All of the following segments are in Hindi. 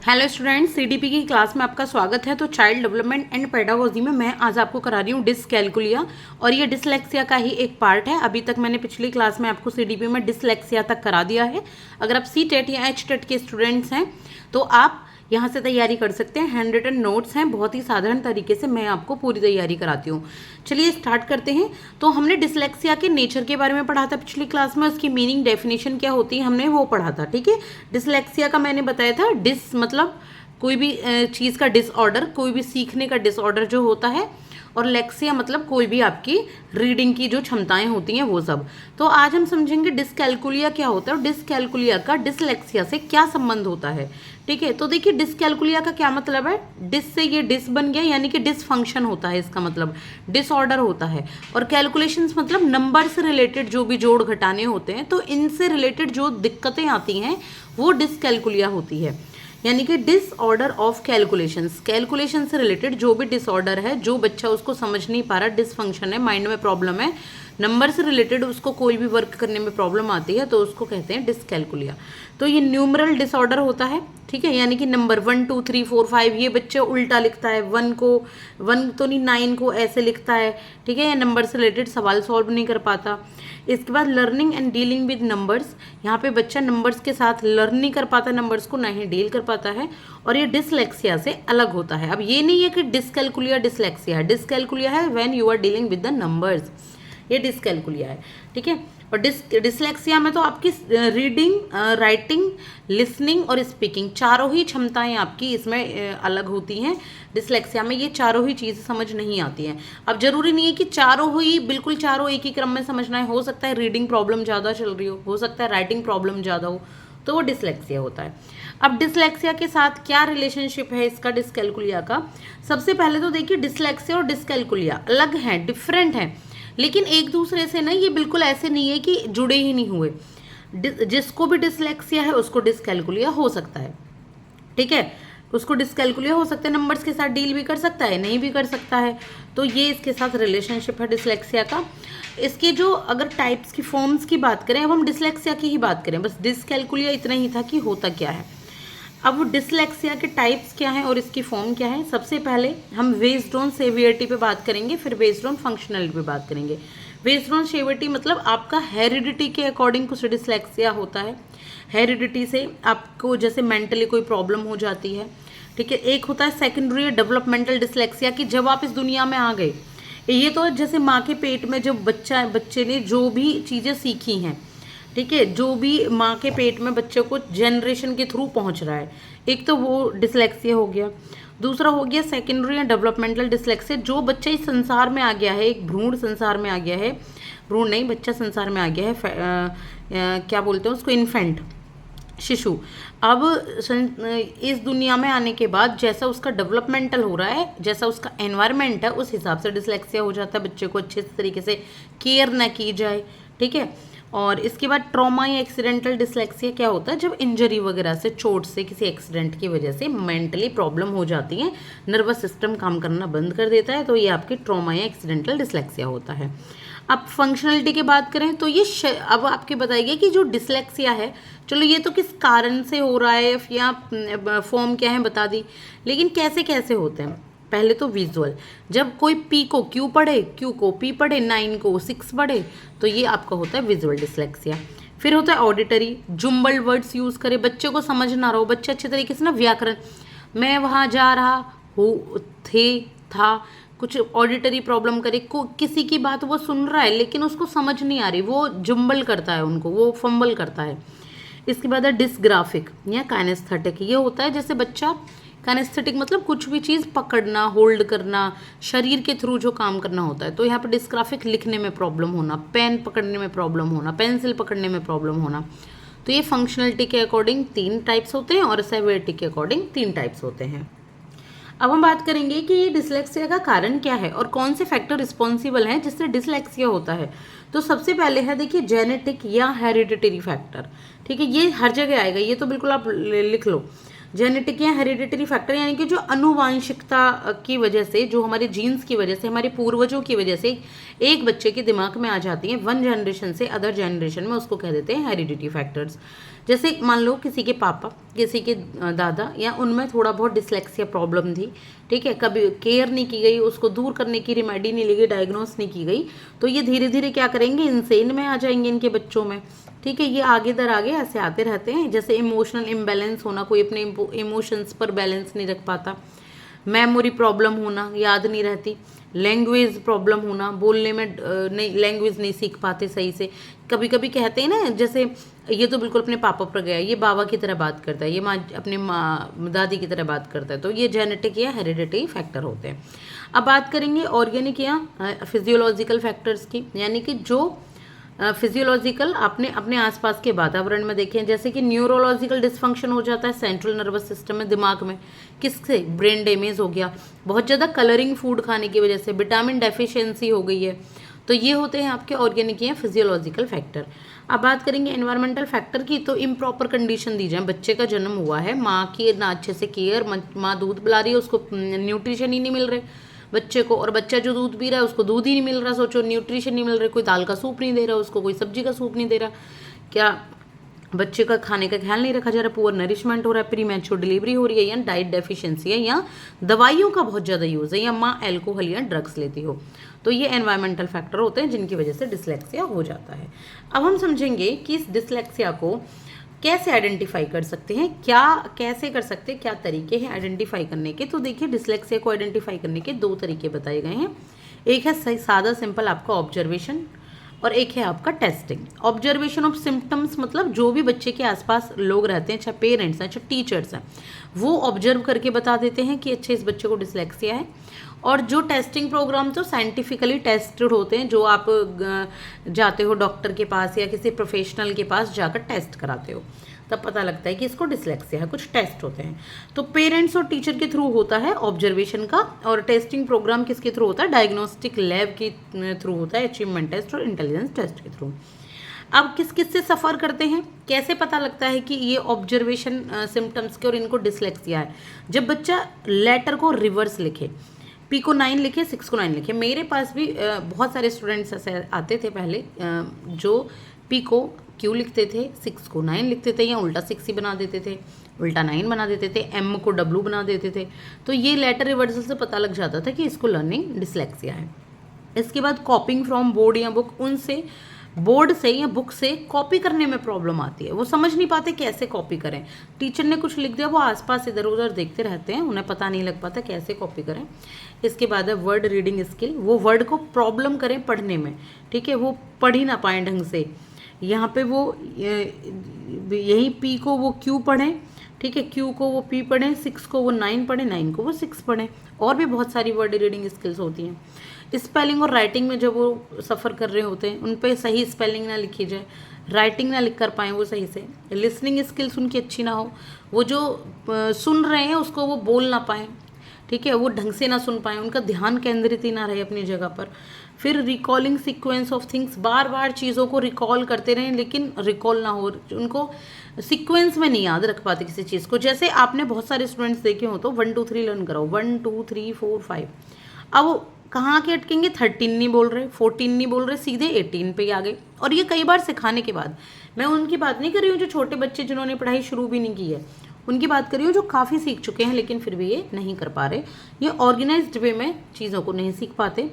हेलो स्टूडेंट्स, सीडीपी की क्लास में आपका स्वागत है। तो चाइल्ड डेवलपमेंट एंड पेडागोजी में मैं आज आपको करा रही हूँ डिसकैलकुलिया, और ये डिसलेक्सिया का ही एक पार्ट है। अभी तक मैंने पिछली क्लास में आपको सीडीपी में डिसलेक्सिया तक करा दिया है। अगर आप सी टेट या एच टेट के स्टूडेंट्स हैं तो आप यहाँ से तैयारी कर सकते हैं। हैंड रिटन नोट्स हैं, बहुत ही साधारण तरीके से मैं आपको पूरी तैयारी कराती हूँ। चलिए स्टार्ट करते हैं। तो हमने डिसलेक्सिया के नेचर के बारे में पढ़ा था पिछली क्लास में, उसकी मीनिंग डेफिनेशन क्या होती है हमने वो पढ़ा था। ठीक है, डिसलेक्सिया का मैंने बताया था डिस मतलब कोई भी चीज़ का डिसऑर्डर, कोई भी सीखने का डिसऑर्डर जो होता है, और लेक्सिया मतलब कोई भी आपकी रीडिंग की जो क्षमताएं होती हैं वो सब। तो आज हम समझेंगे डिसकैलकुलिया क्या होता है और डिसकैलकुलिया का डिसलेक्सिया से क्या संबंध होता है। ठीक है, तो देखिए डिसकैलकुलिया का क्या मतलब है। डिस से ये डिस बन गया, यानी कि डिसफंक्शन होता है, इसका मतलब डिसऑर्डर होता है। और कैलकुलेशंस मतलब नंबर से रिलेटेड जो भी जोड़ घटाने होते हैं, तो इनसे रिलेटेड जो दिक्कतें आती हैं वो डिसकैलकुलिया होती है। यानी कि डिसऑर्डर ऑफ कैलकुलेशंस, कैलकुलेशन से रिलेटेड जो भी डिसऑर्डर है, जो बच्चा उसको समझ नहीं पा रहा, डिसफंक्शन है, माइंड में प्रॉब्लम है, नंबर से रिलेटेड उसको कोई भी वर्क करने में प्रॉब्लम आती है, तो उसको कहते हैं डिसकैलकुलिया। तो ये न्यूमरल डिसऑर्डर होता है। ठीक है, यानी कि नंबर 1 2 3 4 5 ये बच्चे उल्टा लिखता है, 1 को 1 तो नहीं 9 को ऐसे लिखता है। ठीक है, या नंबर से रिलेटेड सवाल सॉल्व नहीं कर पाता। इसके बाद learning and dealing with numbers, यहाँ पे बच्चा नंबर्स के साथ लर्न नहीं कर पाता, नंबर्स को ना ही डील कर पाता है, और ये डिसलेक्सिया से अलग होता है। अब ये नहीं है कि डिसकैलकुलिया डिसलेक्सिया है, डिसकैलकुलिया है when you are dealing with the numbers, ये डिसकैलकुलिया है। ठीक है, और डिसलेक्सिया में तो आपकी रीडिंग, राइटिंग, लिसनिंग और स्पीकिंग चारों ही क्षमताएं आपकी इसमें अलग होती हैं। डिसलेक्सिया में ये चारों ही चीज़ें समझ नहीं आती हैं। अब जरूरी नहीं है कि चारों ही बिल्कुल चारों एक ही क्रम में समझना है, हो सकता है रीडिंग प्रॉब्लम ज़्यादा चल रही हो सकता है राइटिंग प्रॉब्लम ज़्यादा हो, तो वो डिसलेक्सिया होता है। अब डिसलेक्सिया के साथ क्या रिलेशनशिप है इसका डिसकैलकुलिया का। सबसे पहले तो देखिए डिसलेक्सिया और डिसकैलकुलिया अलग हैं, डिफरेंट हैं, लेकिन एक दूसरे से ना ये बिल्कुल ऐसे नहीं है कि जुड़े ही नहीं हुए। जिसको भी डिसलेक्सिया है उसको डिसकैलकुलिया हो सकता है। ठीक है, उसको डिसकैलकुलिया हो सकता है, नंबर्स के साथ डील भी कर सकता है, नहीं भी कर सकता है। तो ये इसके साथ रिलेशनशिप है डिसलेक्सिया का। इसके जो अगर टाइप्स की फॉर्म्स की बात करें, अब हम डिसलेक्सिया की ही बात करें, बस डिसकैलकुलिया इतना ही था कि होता क्या है। अब डिसलेक्सिया के टाइप्स क्या हैं और इसकी फॉर्म क्या है। सबसे पहले हम बेस्ड ऑन सेवियरिटी पे बात करेंगे, फिर बेस्ड ऑन फंक्शनलिटी पे बात करेंगे। बेस्ड ऑन सेवियरिटी मतलब आपका हेरिडिटी के अकॉर्डिंग कुछ डिसलेक्सिया होता है। हेरिडिटी से आपको जैसे मेंटली कोई प्रॉब्लम हो जाती है। ठीक है, एक होता है सेकेंडरी डेवलपमेंटल डिसलेक्सिया की जब आप इस दुनिया में आ गए, ये तो जैसे माँ के पेट में जब बच्चे ने जो भी चीज़ें सीखी हैं, ठीक है, जो भी माँ के पेट में बच्चे को जनरेशन के थ्रू पहुँच रहा है, एक तो वो डिसलेक्सिया हो गया। दूसरा हो गया सेकेंडरी या डेवलपमेंटल डिसलेक्सिया, जो बच्चा इस संसार में आ गया है, एक भ्रूण संसार में आ गया है, भ्रूण नहीं बच्चा संसार में आ गया है, क्या बोलते हैं उसको, इन्फेंट, शिशु। अब इस दुनिया में आने के बाद जैसा उसका डेवलपमेंटल हो रहा है, जैसा उसका एनवायरनमेंट है, उस हिसाब से डिसलेक्सिया हो जाता है। बच्चे को अच्छे तरीके से केयर ना की जाए। ठीक है, और इसके बाद ट्रॉमा या एक्सीडेंटल डिसलेक्सिया क्या होता है, जब इंजरी वगैरह से, चोट से, किसी एक्सीडेंट की वजह से मेंटली प्रॉब्लम हो जाती है, नर्वस सिस्टम काम करना बंद कर देता है, तो ये आपकी ट्रॉमा या एक्सीडेंटल डिसलेक्सिया होता है। अब फंक्शनलिटी की बात करें तो ये अब आपके बताइए कि जो डिसलेक्सिया है, चलो ये तो किस कारण से हो रहा है या फॉर्म क्या है बता दी, लेकिन कैसे कैसे होते हैं। पहले तो विजुअल, जब कोई पी को क्यू पढ़े, क्यू को पी पढ़े, 9 को 6 पढ़े, तो ये आपका होता है विजुअल डिसलेक्सिया। फिर होता है ऑडिटरी, जुम्बल्ड वर्ड्स यूज़ करे, बच्चे को समझ ना रहो, बच्चे अच्छे तरीके से ना व्याकरण, मैं वहाँ जा रहा हूँ, थे, था, कुछ ऑडिटरी प्रॉब्लम करे, किसी की बात वो सुन रहा है लेकिन उसको समझ नहीं आ रही, वो जुम्बल करता है, उनको वो फंबल करता है। इसके बाद है डिस्ग्राफिक या काइनेस्थेटिक, ये होता है जैसे बच्चा, काइनेस्थेटिक मतलब कुछ भी चीज़ पकड़ना, होल्ड करना, शरीर के थ्रू जो काम करना होता है। तो यहाँ पर डिस्ग्राफिक लिखने में प्रॉब्लम होना, पेन पकड़ने में प्रॉब्लम होना, पेंसिल पकड़ने में प्रॉब्लम होना। तो ये फंक्शनलिटी के अकॉर्डिंग 3 टाइप्स होते हैं और सेवियरिटी के अकॉर्डिंग 3 टाइप्स होते हैं। अब हम बात करेंगे कि ये डिसलेक्सिया का कारण क्या है और कौन से फैक्टर रिस्पॉन्सिबल हैं जिससे डिसलेक्सिया होता है। तो सबसे पहले है देखिए जेनेटिक या हेरिडिटरी फैक्टर। ठीक है, ये हर जगह आएगा, ये तो बिल्कुल आप लिख लो। जेनेटिक या हेरिडिटरी फैक्टर यानी कि जो अनुवांशिकता की वजह से, जो हमारे जीन्स की वजह से, हमारे पूर्वजों की वजह से एक बच्चे के दिमाग में आ जाती है वन जनरेशन से अदर जनरेशन में, उसको कह देते हैं हेरिडिटी फैक्टर्स। जैसे मान लो किसी के पापा, किसी के दादा, या उनमें थोड़ा बहुत डिसलेक्सिया प्रॉब्लम थी, ठीक है, कभी केयर नहीं की गई, उसको दूर करने की रिमेडी नहीं ली गई, डायग्नोस नहीं की गई, तो ये धीरे धीरे क्या करेंगे, इंसेन में आ जाएंगे इनके बच्चों में। ठीक है, ये आगे दर आगे ऐसे आते रहते हैं। जैसे इमोशनल इम्बैलेंस होना, कोई अपने इमोशंस पर बैलेंस नहीं रख पाता, मेमोरी प्रॉब्लम होना, याद नहीं रहती, लैंग्वेज प्रॉब्लम होना, बोलने में नहीं, लैंग्वेज नहीं सीख पाते सही से। कभी कभी कहते हैं ना, जैसे ये तो बिल्कुल अपने पापा पर गया, ये बाबा की तरह बात करता है, ये माँ अपने माँ दादी की तरह बात करता है, तो ये जेनेटिक या हेरिडिटरी फैक्टर होते हैं। अब बात करेंगे ऑर्गेनिक या फिजियोलॉजिकल फैक्टर्स की, यानी कि जो फिजियोलॉजिकल आपने अपने आसपास के वातावरण में देखे हैं। जैसे कि न्यूरोलॉजिकल डिसफंक्शन हो जाता है सेंट्रल नर्वस सिस्टम में, दिमाग में, किससे, ब्रेन डैमेज हो गया, बहुत ज़्यादा कलरिंग फूड खाने की वजह से, विटामिन डेफिशिएंसी हो गई है, तो ये होते हैं आपके ऑर्गेनिक या फिजियोलॉजिकल फैक्टर। अब बात करेंगे एनवायरमेंटल फैक्टर की, तो इम्प्रॉपर कंडीशन दी जाए, बच्चे का जन्म हुआ है, माँ की ना अच्छे से केयर, माँ दूध पिला रही है, उसको न्यूट्रिशन ही नहीं मिल रहे बच्चे को, और बच्चा जो दूध पी रहा है उसको दूध ही नहीं मिल रहा, सोचो न्यूट्रिशन नहीं मिल रहा, कोई दाल का सूप नहीं दे रहा उसको, कोई सब्जी का सूप नहीं दे रहा, क्या बच्चे का खाने का ख्याल नहीं रखा जा रहा, पुअर नरिशमेंट हो रहा है, प्री मैच्योर डिलीवरी हो रही है, या डाइट डेफिशिएंसी है, या दवाइयों का बहुत ज़्यादा यूज़ है, या माँ एल्कोहल या ड्रग्स लेती हो, तो ये एनवायरमेंटल फैक्टर होते हैं जिनकी वजह से डिसलेक्सिया हो जाता है। अब हम समझेंगे कि इस डिसलेक्सिया को कैसे आइडेंटिफाई कर सकते हैं, क्या कैसे कर सकते हैं, क्या तरीके हैं आइडेंटिफाई करने के। तो देखिए, डिसलेक्सिया को आइडेंटिफाई करने के 2 तरीके बताए गए हैं। एक है सादा सिंपल आपका ऑब्जर्वेशन, और एक है आपका टेस्टिंग। ऑब्जर्वेशन ऑफ सिम्टम्स मतलब जो भी बच्चे के आसपास लोग रहते हैं, चाहे पेरेंट्स हैं चाहे टीचर्स हैं, वो ऑब्जर्व करके बता देते हैं कि अच्छा इस बच्चे को डिसलेक्सिया है। और जो टेस्टिंग प्रोग्राम तो साइंटिफिकली टेस्टेड होते हैं, जो आप जाते हो डॉक्टर के पास या किसी प्रोफेशनल के पास जाकर टेस्ट कराते हो, तब पता लगता है कि इसको डिसलेक्सिया है, कुछ टेस्ट होते हैं। तो पेरेंट्स और टीचर के थ्रू होता है ऑब्जर्वेशन का, और टेस्टिंग प्रोग्राम किसके थ्रू होता है, डायग्नोस्टिक लैब के थ्रू होता है, अचीवमेंट टेस्ट और इंटेलिजेंस टेस्ट के थ्रू। अब किस किस से सफ़र करते हैं, कैसे पता लगता है कि ये ऑब्जर्वेशन सिम्टम्स के और इनको डिसलेक्सिया है। जब बच्चा लेटर को रिवर्स लिखे, पी को 9 लिखे, 6 को 9 लिखे। मेरे पास भी बहुत सारे स्टूडेंट्स ऐसे आते थे पहले, जो पी को क्यू लिखते थे, 6 को 9 लिखते थे, या उल्टा 6 ही बना देते थे, उल्टा 9 बना देते थे, एम को डब्लू बना देते थे। तो ये लेटर रिवर्सल से पता लग जाता था कि इसको लर्निंग डिसलेक्सिया है। इसके बाद कॉपिंग फ्रॉम बोर्ड या बुक, उनसे बोर्ड से या बुक से कॉपी करने में प्रॉब्लम आती है, वो समझ नहीं पाते कैसे कॉपी करें। टीचर ने कुछ लिख दिया, वो आसपास इधर उधर देखते रहते हैं, उन्हें पता नहीं लग पाता कैसे कॉपी करें। इसके बाद है वर्ड रीडिंग स्किल, वो वर्ड को प्रॉब्लम करें पढ़ने में, ठीक है, वो पढ़ ही ना पाएँ ढंग से। यहाँ पे वो यही पी को वो क्यू पढ़ें, ठीक है, क्यू को वो पी पढ़ें, 6 को वो 9 पढ़ें, 9 को वो 6 पढ़ें। और भी बहुत सारी वर्ड रीडिंग स्किल्स होती हैं। स्पेलिंग और राइटिंग में जब वो सफ़र कर रहे होते हैं, उन पे सही स्पेलिंग ना लिखी जाए, राइटिंग ना लिख कर पाएँ वो सही से, लिसनिंग स्किल्स उनकी अच्छी ना हो, वो जो सुन रहे हैं उसको वो बोल ना पाएँ, ठीक है, वो ढंग से ना सुन पाएँ, उनका ध्यान केंद्रित ही ना रहे अपनी जगह पर। फिर रिकॉलिंग सीक्वेंस ऑफ थिंग्स, बार बार चीज़ों को रिकॉल करते रहें लेकिन रिकॉल ना हो, उनको सीक्वेंस में नहीं याद रख पाते किसी चीज़ को। जैसे आपने बहुत सारे स्टूडेंट्स देखे हो तो 1 2 3 लर्न कराओ, 1 2 3 4 5, अब वो कहाँ के अटकेंगे, 13 नहीं बोल रहे, 14 नहीं बोल रहे, सीधे 18 पे ही आ गए। और ये कई बार सिखाने के बाद, मैं उनकी बात नहीं कर रही हूँ जो छोटे बच्चे जिन्होंने पढ़ाई शुरू भी नहीं की है, उनकी बात कर रही हूँ जो काफ़ी सीख चुके हैं लेकिन फिर भी ये नहीं कर पा रहे, ये ऑर्गेनाइज्ड वे में चीज़ों को नहीं सीख पाते।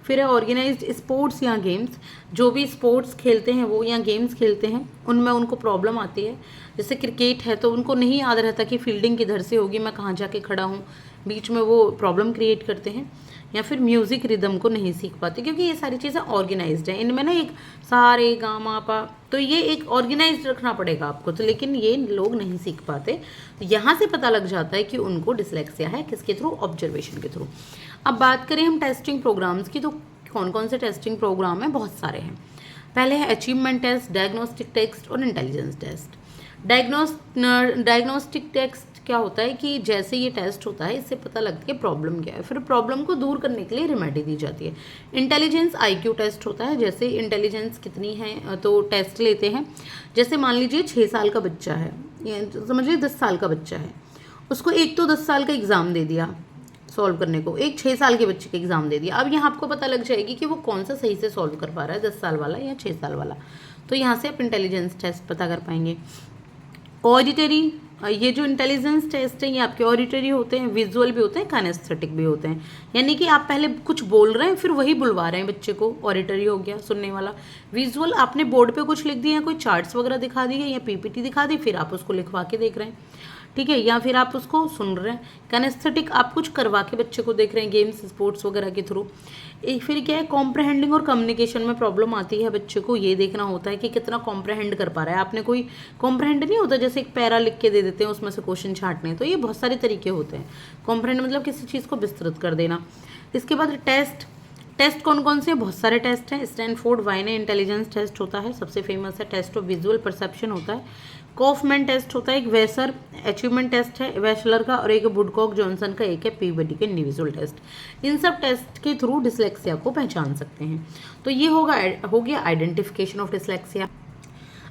फिर है ऑर्गेनाइज्ड स्पोर्ट्स या गेम्स, जो भी स्पोर्ट्स खेलते हैं वो या गेम्स खेलते हैं उनमें उनको प्रॉब्लम आती है। जैसे क्रिकेट है तो उनको नहीं याद रहता कि फील्डिंग किधर से होगी, मैं कहाँ जाके खड़ा हूँ, बीच में वो प्रॉब्लम क्रिएट करते हैं। या फिर म्यूज़िक रिदम को नहीं सीख पाते क्योंकि ये सारी चीज़ें ऑर्गेनाइज्ड हैं, इनमें ना एक सारे गा मा पा, तो ये एक ऑर्गेनाइज्ड रखना पड़ेगा आपको, तो लेकिन ये लोग नहीं सीख पाते। तो यहाँ से पता लग जाता है कि उनको डिसलेक्सिया है, किसके थ्रू, ऑब्जर्वेशन के थ्रू। अब बात करें हम टेस्टिंग प्रोग्राम्स की, तो कौन कौन से टेस्टिंग प्रोग्राम हैं, बहुत सारे हैं। पहले है अचीवमेंट टेस्ट, डायग्नोस्टिक टेस्ट और इंटेलिजेंस टेस्ट। डायग्नोस्टिक टेस्ट क्या होता है कि जैसे ये टेस्ट होता है इससे पता लगता है प्रॉब्लम क्या है, फिर प्रॉब्लम को दूर करने के लिए रेमेडी दी जाती है। इंटेलिजेंस आईक्यू टेस्ट होता है, जैसे इंटेलिजेंस कितनी है तो टेस्ट लेते हैं। जैसे मान लीजिए 6 साल का बच्चा है, समझिए 10 साल का बच्चा है, उसको एक तो 10 साल का एग्ज़ाम दे दिया सॉल्व करने को, एक 6 साल के बच्चे का एग्ज़ाम दे दिया। अब यहाँ आपको पता लग जाएगी कि वो कौन सा सही से सॉल्व कर पा रहा है, 10 साल वाला या 6 साल वाला। तो यहाँ से आप इंटेलिजेंस टेस्ट पता कर पाएंगे। ऑडिटरी, ये जो इंटेलिजेंस टेस्ट है ये आपके ऑडिटरी होते हैं, विजुअल भी होते हैं, काइनेस्थेटिक भी होते हैं। यानी कि आप पहले कुछ बोल रहे हैं फिर वही बुलवा रहे हैं बच्चे को, ऑडिटरी हो गया सुनने वाला। विजुअल, आपने बोर्ड पे कुछ लिख दिया, कोई चार्ट्स वगैरह दिखा दिए या पीपीटी दिखा दी, फिर आप उसको लिखवा के देख रहे हैं, ठीक है, या फिर आप उसको सुन रहे हैं। काइनेस्थेटिक, आप कुछ करवा के बच्चे को देख रहे हैं गेम्स स्पोर्ट्स वगैरह के थ्रू। फिर क्या है, कॉम्प्रहेंडिंग और कम्युनिकेशन में प्रॉब्लम आती है बच्चे को, ये देखना होता है कि कितना कॉम्प्रहेंड कर पा रहा है। आपने कोई कॉम्प्रहेंड नहीं होता जैसे एक पैरा लिख के दे देते हैं उसमें से क्वेश्चन छांटने हैं, तो ये बहुत सारे तरीके होते हैं। कॉम्प्रहेंड मतलब किसी चीज़ को विस्तृत कर देना। इसके बाद टेस्ट, टेस्ट कौन कौन से हैं, बहुत सारे टेस्ट हैं। स्टैनफोर्ड वाइने इंटेलिजेंस टेस्ट होता है, सबसे फेमस है। टेस्ट ऑफ विजुअल परसेप्शन होता है। कॉफमैन टेस्ट होता है, एक वेसर अचीवमेंट टेस्ट है वेशलर का, और एक वुडकॉक जॉनसन का, एक है पीबडी का इंडिविजुअल टेस्ट। इन सब टेस्ट के थ्रू डिसलेक्सिया को पहचान सकते हैं। तो ये हो गया आइडेंटिफिकेशन ऑफ डिसलेक्सिया।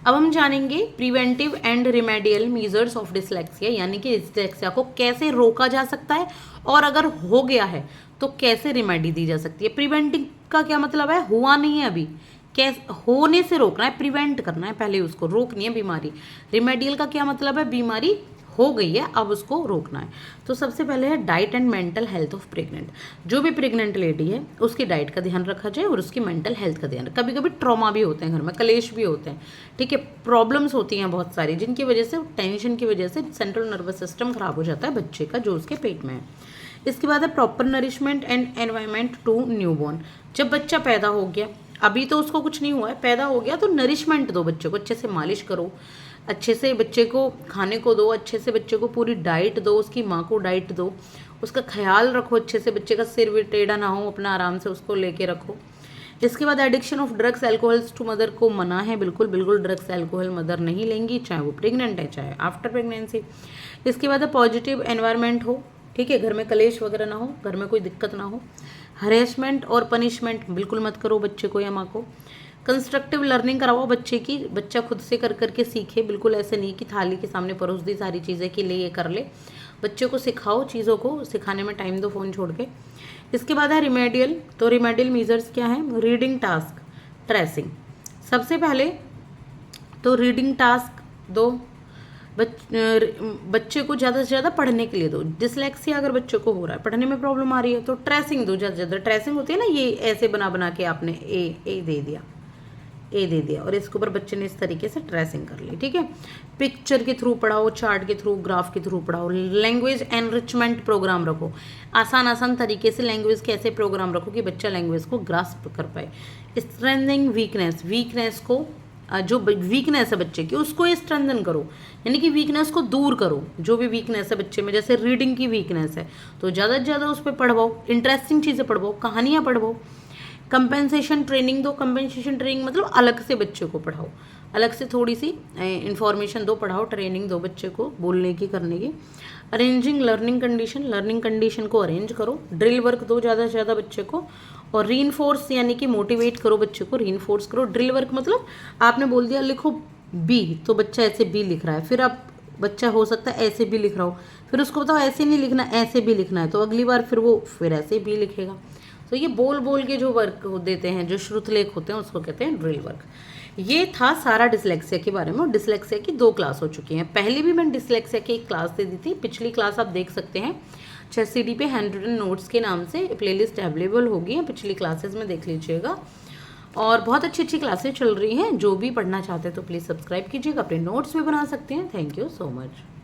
अब हम जानेंगे preventive and remedial measures of dyslexia, यानी कि डिसलेक्सिया को कैसे रोका जा सकता है और अगर हो गया है तो कैसे रिमेडी दी जा सकती है। प्रिवेंटिव का क्या मतलब है, हुआ नहीं है अभी, कैसे होने से रोकना है, प्रिवेंट करना है, पहले उसको रोकनी है बीमारी। रिमेडियल का क्या मतलब है, बीमारी हो गई है अब उसको रोकना है। तो सबसे पहले है diet and mental health of pregnant. जो भी प्रेग्नेंट लेडी है उसकी डाइट का ध्यान रखा जाए और उसकी मेंटल हेल्थ का ध्यान। कभी कभी ट्रॉमा भी होते हैं घर में, कलेश भी होते हैं, ठीक है, प्रॉब्लम्स होती हैं बहुत सारी, जिनकी वजह से टेंशन की वजह से सेंट्रल नर्वस सिस्टम खराब हो जाता है बच्चे का जो उसके पेट में है। इसके बाद है proper nourishment and environment to newborn. जब बच्चा पैदा हो गया, अभी तो उसको कुछ नहीं हुआ है, पैदा हो गया तो नरिशमेंट दो बच्चे को, अच्छे से मालिश करो, अच्छे से बच्चे को खाने को दो, अच्छे से बच्चे को पूरी डाइट दो, उसकी माँ को डाइट दो, उसका ख्याल रखो अच्छे से, बच्चे का सिर भी टेढ़ा ना हो, अपना आराम से उसको लेके रखो। इसके बाद addiction of drugs alcohols to mother को मना है, बिल्कुल बिल्कुल ड्रग्स एल्कोहल मदर नहीं लेंगी, चाहे वो प्रेग्नेंट है चाहे आफ्टर प्रेगनेंसी। इसके बाद पॉजिटिव एनवायरनमेंट हो, ठीक है, घर में कलेश वगैरह ना हो, घर में कोई दिक्कत ना हो। हरेसमेंट और पनिशमेंट बिल्कुल मत करो बच्चे को या माँ को। कंस्ट्रक्टिव लर्निंग कराओ बच्चे की, बच्चा खुद से कर करके सीखे, बिल्कुल ऐसे नहीं कि थाली के सामने परोस दी सारी चीज़ें कि ले ये कर ले। बच्चे को सिखाओ, चीज़ों को सिखाने में टाइम दो फ़ोन छोड़ के। इसके बाद है रिमेडियल। तो रिमेडियल मेजर्स क्या है, रीडिंग टास्क, ट्रेसिंग। सबसे पहले तो रीडिंग टास्क दो, बच्चे को ज़्यादा से ज़्यादा पढ़ने के लिए दो। डिसलेक्सिया अगर बच्चे को हो रहा है, पढ़ने में प्रॉब्लम आ रही है, तो ट्रेसिंग दो ज़्यादा से ज़्यादा। ट्रेसिंग होती है ना, ये ऐसे बना बना के आपने ए दे दिया और इसके ऊपर बच्चे ने इस तरीके से ट्रेसिंग कर ली, ठीक है। पिक्चर के थ्रू पढ़ाओ, चार्ट के थ्रू, ग्राफ के थ्रू पढ़ाओ। लैंग्वेज एनरिचमेंट प्रोग्राम रखो, आसान तरीके से लैंग्वेज के ऐसे प्रोग्राम रखो कि बच्चा लैंग्वेज को ग्रास्प कर पाए। स्ट्रेंथनिंग वीकनेस को, जो वीकनेस है बच्चे की उसको स्ट्रेंथन करो, यानी कि वीकनेस को दूर करो। जो भी वीकनेस है बच्चे में, जैसे रीडिंग की वीकनेस है तो ज़्यादा से ज़्यादा उस पर पढ़वाओ, इंटरेस्टिंग चीज़ें पढ़वाओ, कहानियाँ पढ़वाओ। कंपेंसेशन ट्रेनिंग दो, कंपेंसेशन ट्रेनिंग मतलब अलग से बच्चे को पढ़ाओ, अलग से थोड़ी सी इंफॉर्मेशन दो, पढ़ाओ, ट्रेनिंग दो बच्चे को बोलने की, करने की। अरेंजिंग लर्निंग कंडीशन को अरेंज करो। ड्रिल वर्क दो ज़्यादा से ज़्यादा बच्चे को, और रीइंफोर्स यानी कि मोटिवेट करो बच्चे को, रीइंफोर्स करो। ड्रिल वर्क मतलब आपने बोल दिया लिखो बी, तो बच्चा ऐसे बी लिख रहा है, फिर आप बच्चा हो सकता है ऐसे भी लिख रहा हो, फिर उसको बताओ ऐसे नहीं लिखना, ऐसे भी लिखना है, तो अगली बार फिर वो फिर ऐसे भी लिखेगा। तो ये बोल बोल के जो वर्क देते हैं, जो श्रुतलेख होते हैं, उसको कहते हैं ड्रिल वर्क। ये था सारा डिसलेक्सिया के बारे में। और डिसलेक्सिया की 2 क्लास हो चुकी हैं। पहले भी मैंने डिसलेक्सिया की एक क्लास दे दी थी, पिछली क्लास आप देख सकते हैं, CD पे हैंड नोट्स के नाम से प्लेलिस्ट अवेलेबल होगी, है पिछली क्लासेस में देख लीजिएगा। और बहुत अच्छी अच्छी क्लासेस चल रही हैं, जो भी पढ़ना चाहते हैं तो प्लीज़ सब्सक्राइब कीजिएगा, अपने नोट्स भी बना सकते हैं। Thank you so much.